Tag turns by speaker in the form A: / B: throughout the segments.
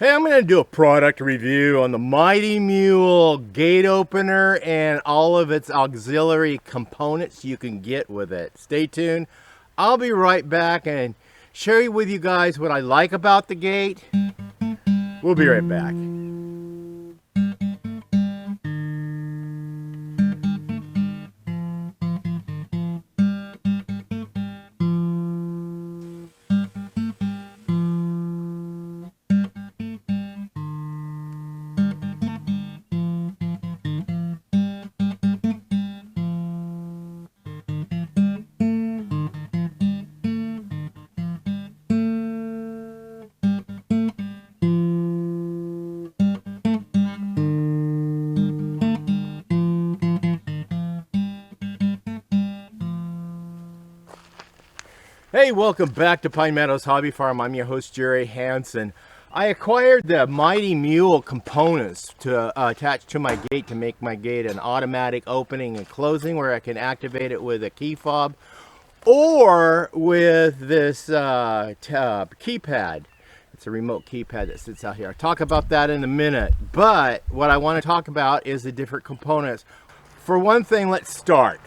A: Hey, I'm going to do a product review on the Mighty Mule gate opener and all of its auxiliary components you can get with it. Stay tuned. I'll be right back and share with you guys what I like about the gate. We'll be right back. Hey, welcome back to Pine Meadows Hobby Farm. I'm your host, Jerry Hansen. I acquired the Mighty Mule components to attach to my gate to make my gate an automatic opening and closing where I can activate it with a key fob or with this keypad. It's a remote keypad that sits out here. I'll talk about that in a minute, but what I want to talk about is the different components. For one thing, let's start.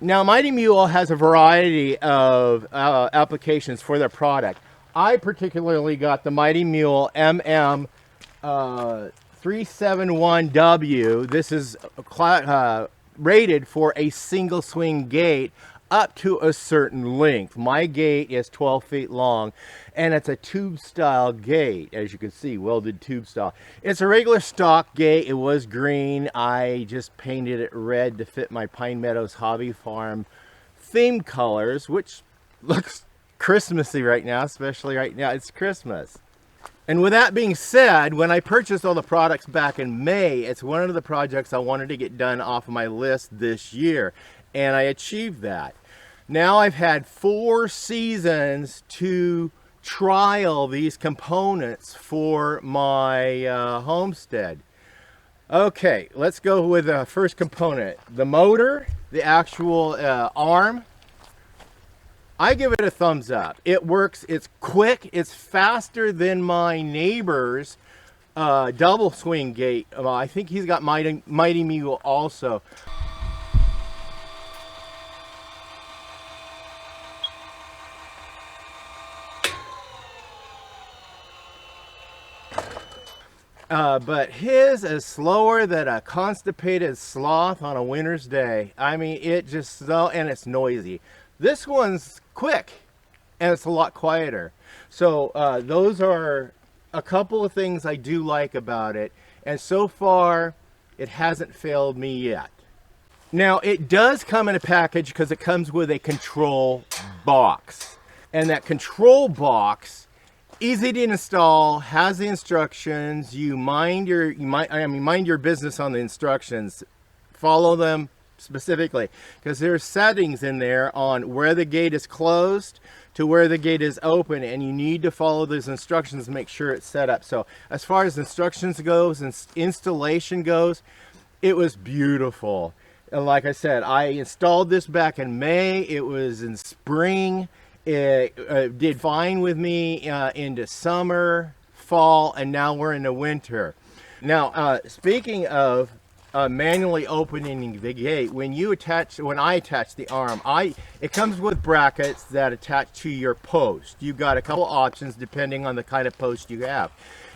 A: Now, Mighty Mule has a variety of applications for their product. I particularly got the Mighty Mule MM371W. This is rated for a single swing gate up to a certain length. My gate is 12 feet long, and it's a tube style gate, as you can see, welded tube style. It's a regular stock gate. It was green. I just painted it red to fit my Pine Meadows Hobby Farm theme colors, which looks Christmassy right now, especially right now. It's Christmas. And with that being said, when I purchased all the products back in May, it's one of the projects I wanted to get done off of my list this year, and I achieved that. Now I've had 4 seasons to trial these components for my homestead. Okay, let's go with the first component. The motor, the actual arm. I give it a thumbs up. It works, it's quick, it's faster than my neighbor's double swing gate. I think he's got Mighty Mule also. But his is slower than a constipated sloth on a winter's day. I mean, it just so, and it's noisy. This one's quick, and it's a lot quieter. So those are a couple of things I do like about it, and so far, it hasn't failed me yet. Now, it does come in a package because it comes with a control box, and that control box, easy to install, has the instructions. You mind your business on the instructions. Follow them specifically because there's settings in there on where the gate is closed to where the gate is open, and you need to follow those instructions to make sure it's set up. So as far as instructions goes and installation goes, it was beautiful. And like I said, I installed this back in May. It was in spring. It did fine with me into summer, fall, and now we're in the winter. Now, speaking of manually opening the gate, when I attach the arm, it comes with brackets that attach to your post. You've got a couple options depending on the kind of post you have.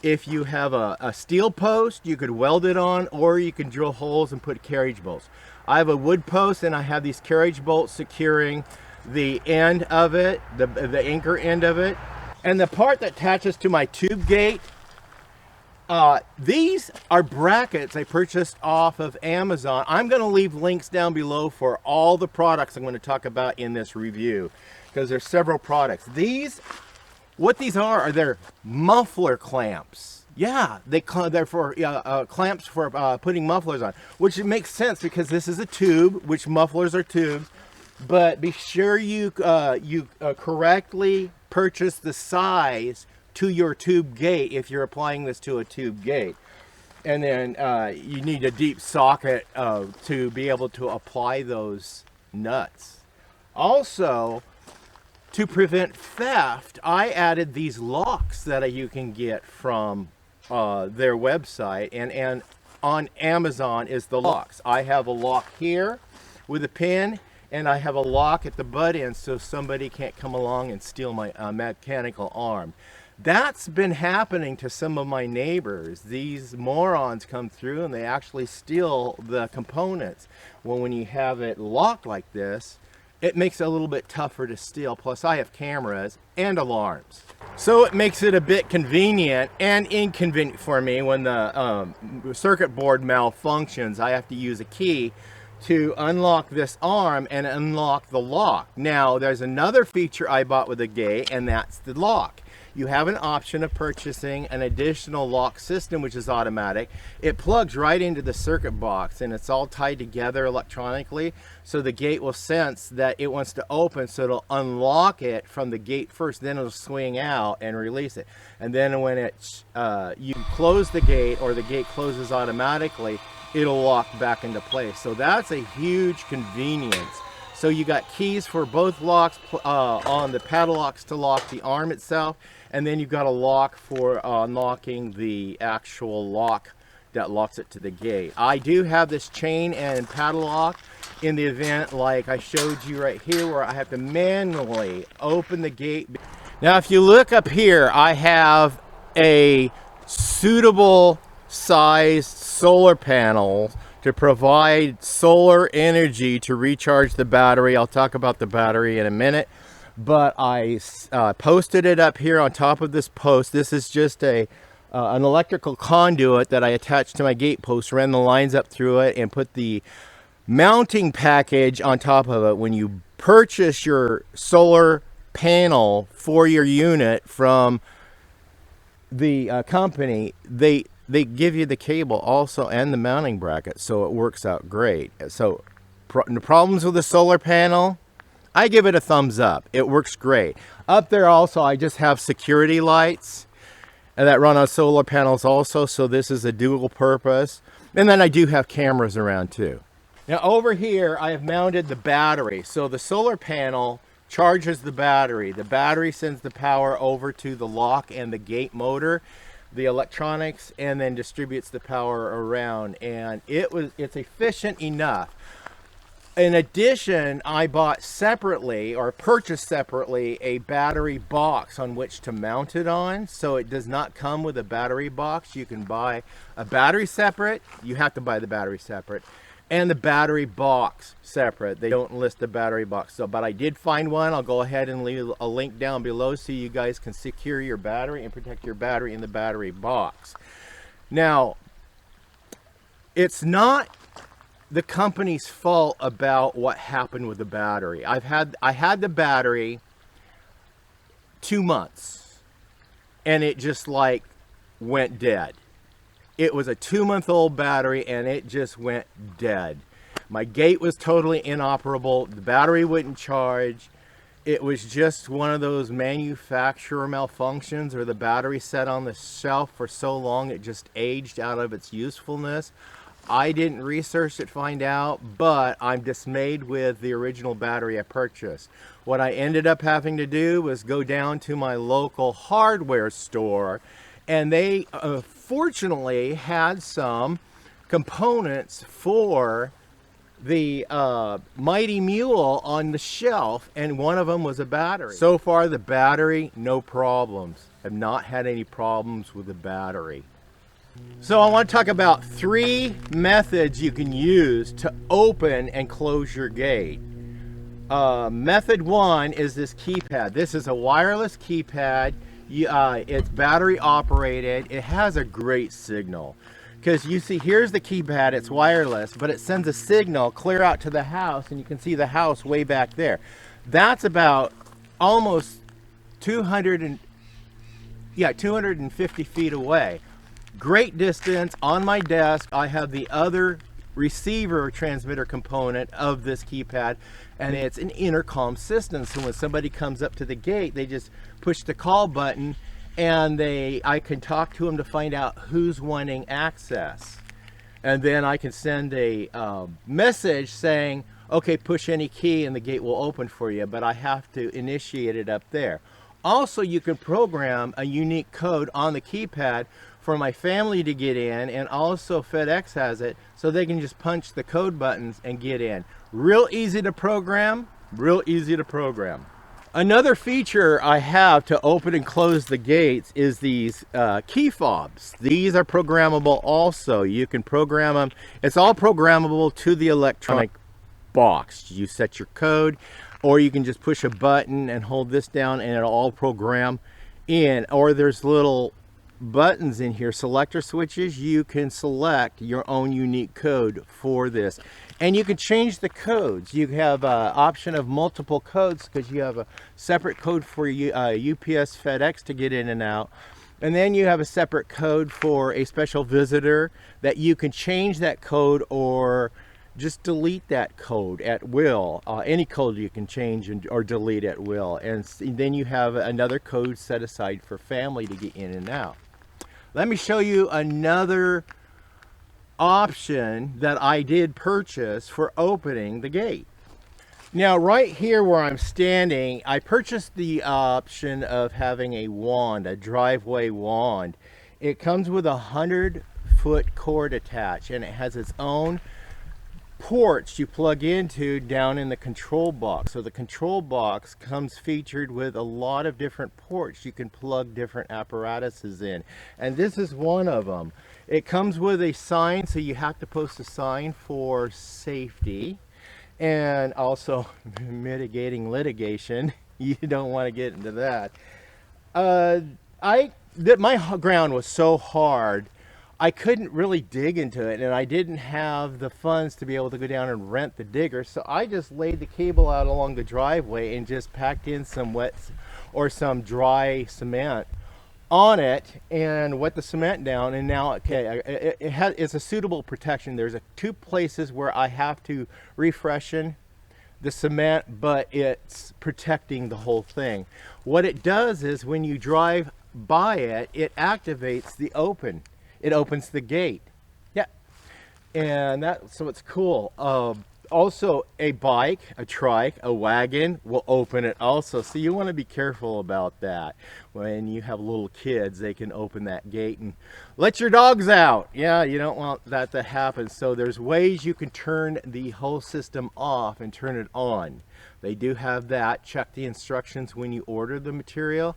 A: If you have a steel post, you could weld it on, or you can drill holes and put carriage bolts. I have a wood post, and I have these carriage bolts securing the end of it, the anchor end of it, and the part that attaches to my tube gate. These are brackets I purchased off of Amazon. I'm going to leave links down below for all the products I'm going to talk about in this review, because there's several products. What these are they're muffler clamps. Yeah, they're for clamps for putting mufflers on, which it makes sense because this is a tube, which mufflers are tubes. But be sure you correctly purchase the size to your tube gate if you're applying this to a tube gate. And then you need a deep socket to be able to apply those nuts. Also, to prevent theft, I added these locks that you can get from their website, and on Amazon is the locks. I have a lock here with a pin, and I have a lock at the butt end so somebody can't come along and steal my mechanical arm. That's been happening to some of my neighbors. These morons come through and they actually steal the components. Well, when you have it locked like this, it makes it a little bit tougher to steal. Plus I have cameras and alarms. So it makes it a bit convenient and inconvenient for me when the circuit board malfunctions. I have to use a key to unlock this arm and unlock the lock. Now there's another feature I bought with the gate, and that's the lock. You have an option of purchasing an additional lock system, which is automatic. It plugs right into the circuit box and it's all tied together electronically, so the gate will sense that it wants to open, so it'll unlock it from the gate first, then it'll swing out and release it. And then when it's you close the gate, or the gate closes automatically, it'll lock back into place. So that's a huge convenience. So you got keys for both locks on the padlocks to lock the arm itself, and then you've got a lock for unlocking the actual lock that locks it to the gate. I do have this chain and padlock in the event like I showed you right here, where I have to manually open the gate. Now if you look up here, I have a suitable sized solar panel to provide solar energy to recharge the battery. I'll talk about the battery in a minute, but I posted it up here on top of this post. This is just an electrical conduit that I attached to my gate post, ran the lines up through it, and put the mounting package on top of it. When you purchase your solar panel for your unit from the company, they give you the cable also and the mounting bracket, so it works out great. So the problems with the solar panel, I give it a thumbs up. It works great. Up there also, I just have security lights and that run on solar panels also, so this is a dual purpose. And then I do have cameras around too. Now over here, I have mounted the battery. So the solar panel charges the battery. The battery sends the power over to the lock and the gate motor, the electronics, and then distributes the power around, and it's efficient enough. In addition, I bought separately, or purchased separately, a battery box on which to mount it on. So it does not come with a battery box. You can buy a battery separate. You have to buy the battery separate, and the battery box separate. They don't list the battery box. So, but I did find one. I'll go ahead and leave a link down below so you guys can secure your battery and protect your battery in the battery box. Now, it's not the company's fault about what happened with the battery. I had the battery 2 months and it just like went dead. It was a 2-month-old battery and it just went dead. My gate was totally inoperable. The battery wouldn't charge. It was just one of those manufacturer malfunctions, or the battery sat on the shelf for so long it just aged out of its usefulness. I didn't research it, find out, but I'm dismayed with the original battery I purchased. What I ended up having to do was go down to my local hardware store, and they fortunately had some components for the Mighty Mule on the shelf, and one of them was a battery. So far the battery, no problems. I've not had any problems with the battery. So I want to talk about 3 methods you can use to open and close your gate. Method 1 is this keypad. This is a wireless keypad. It's battery operated. It has a great signal, because you see here's the keypad. It's wireless, but it sends a signal clear out to the house, and you can see the house way back there. That's about almost 250 feet away. Great distance. On my desk I have the other receiver transmitter component of this keypad, and it's an intercom system, so when somebody comes up to the gate, they just push the call button and I can talk to them to find out who's wanting access, and then I can send a message saying, okay, push any key and the gate will open for you, but I have to initiate it up there. Also, you can program a unique code on the keypad for my family to get in, and also FedEx has it, so they can just punch the code buttons and get in. Real easy to program, real easy to program. Another feature I have to open and close the gates is these key fobs. These are programmable also. You can program them. It's all programmable to the electronic box. You set your code, or you can just push a button and hold this down and it'll all program in. Or there's little buttons in here, selector switches. You can select your own unique code for this, and you can change the codes. You have an option of multiple codes because you have a separate code for UPS, FedEx to get in and out, and then you have a separate code for a special visitor that you can change that code or just delete that code at will. Any code you can change or delete at will, and then you have another code set aside for family to get in and out. Let me show you another option that I did purchase for opening the gate. Now right here where I'm standing, I purchased the option of having a wand, a driveway wand. It comes with a 100-foot cord attached, and it has its own ports you plug into down in the control box. So the control box comes featured with a lot of different ports you can plug different apparatuses in, and this is one of them. It comes with a sign, so you have to post a sign for safety and also mitigating litigation. You don't want to get into that. My ground was so hard I couldn't really dig into it, and I didn't have the funds to be able to go down and rent the digger, so I just laid the cable out along the driveway and just packed in some wet or some dry cement on it and wet the cement down, and now it's a suitable protection. There's two places where I have to refreshen the cement, but it's protecting the whole thing. What it does is when you drive by it, it activates the open. It opens the gate. Yeah, and so it's cool. Also, a bike, a trike, a wagon will open it also. So you want to be careful about that. When you have little kids, they can open that gate and let your dogs out. Yeah, you don't want that to happen. So there's ways you can turn the whole system off and turn it on. They do have that. Check the instructions when you order the material.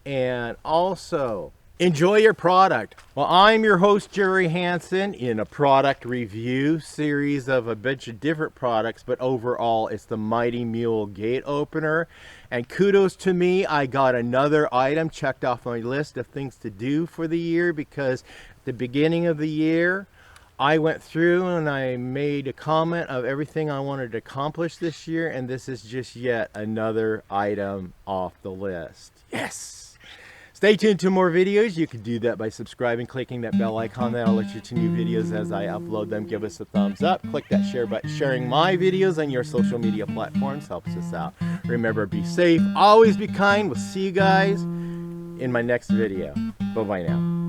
A: And also, enjoy your product. Well, I'm your host, Jerry Hansen, in a product review series of a bunch of different products, but overall it's the Mighty Mule gate opener. And kudos to me, I got another item checked off my list of things to do for the year, because at the beginning of the year I went through and I made a comment of everything I wanted to accomplish this year, and this is just yet another item off the list. Yes! Stay tuned to more videos. You can do that by subscribing, clicking that bell icon. That'll let you to new videos as I upload them. Give us a thumbs up. Click that share button. Sharing my videos on your social media platforms helps us out. Remember, be safe. Always be kind. We'll see you guys in my next video. Bye-bye now.